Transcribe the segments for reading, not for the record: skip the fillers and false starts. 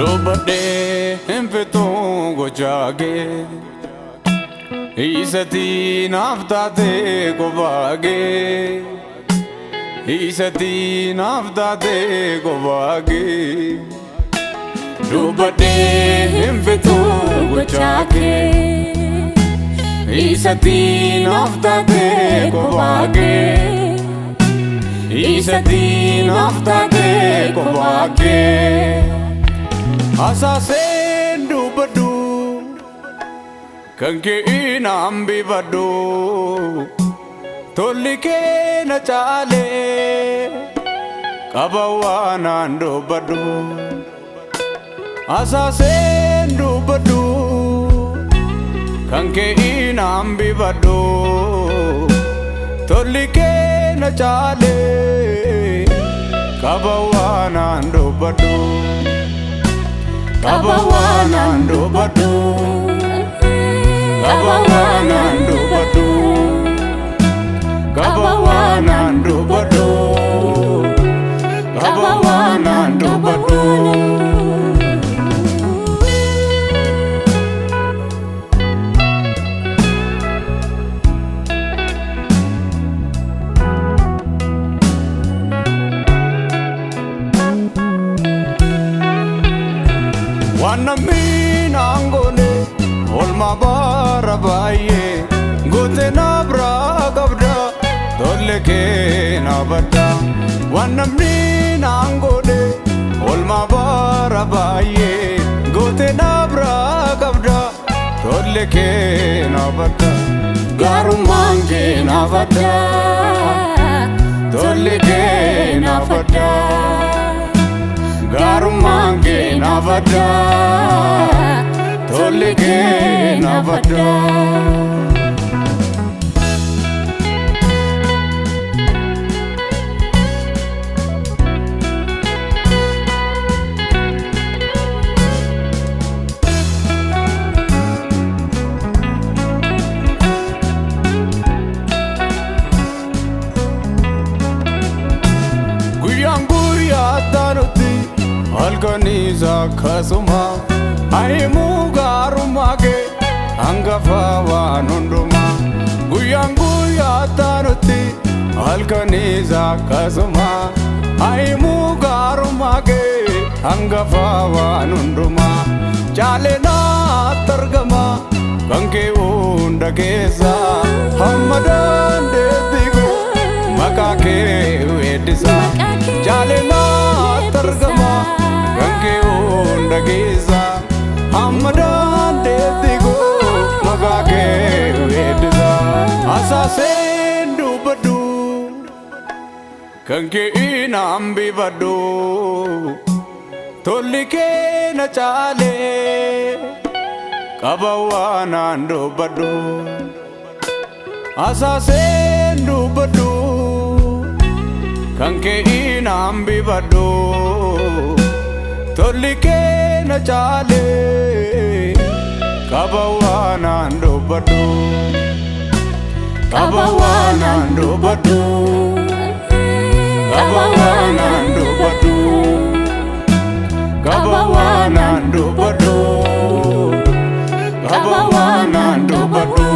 Lobade empeto gojage Isati naftate govage Isati naftate govage Lobade empeto gojage Isati naftate govage Isati naftate govage Asasen dubadu Kanke inambi badu Tolike na chale Kabawanan dubadu Asasen dubadu Kanke inambi badu Tolike na chale Kabawanan dubadu Kabawanan dubadu Kabawanan dubadu Kabawanan dubadu Kabawanan dubadu Wanami nangone olma barabaye gote na bragabda dolke na bada Wanami nangone olma barabaye gote na bragabda dolke na bada garumange na bada dolke na bada Garumange navada Tolike navada Guyanguriya tanuti Alganiza kasuma aimu garumage angafawa nunduma Guyanguya tanuti Alganiza kasuma aimu garumage angafawa nunduma Chalena targama kanke unda kesa hamadan dedigo makake wedisa Chalena targama Ganke unda giza Hamadan dedigo magake wedza Asasen dubadu Ganke inambi badu Tolike na chale Kabawanan dubadu Asasen dubadu Kanke inambi badu Tolike na chale Kabawanan dubadu Kabawanan dubadu Kabawanan dubadu Kabawanan dubadu Kabawanan dubadu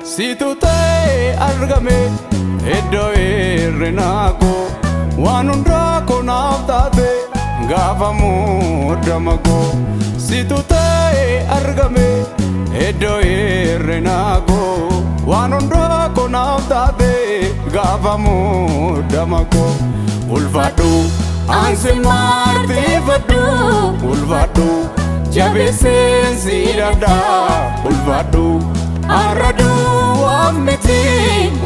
Situ tay argame eddo irnako wanundra ko naftate gafamu damago Situ tay argame eddo irnako wanundra ko naftate gafamu damago Ulfadu anse marti fadu Ulfadu jabesen sirada Ulfadu Aradu amniti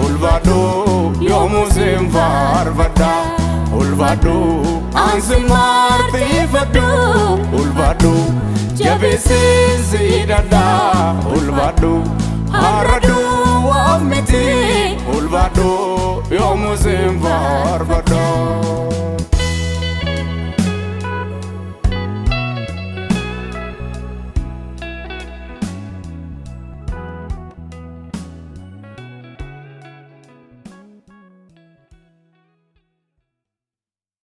Ulvado yomusim farvada Ulvado ansimarti fadu Ulvado jabesin zidada Ulvado aradu amniti Ulvado yomusim farvada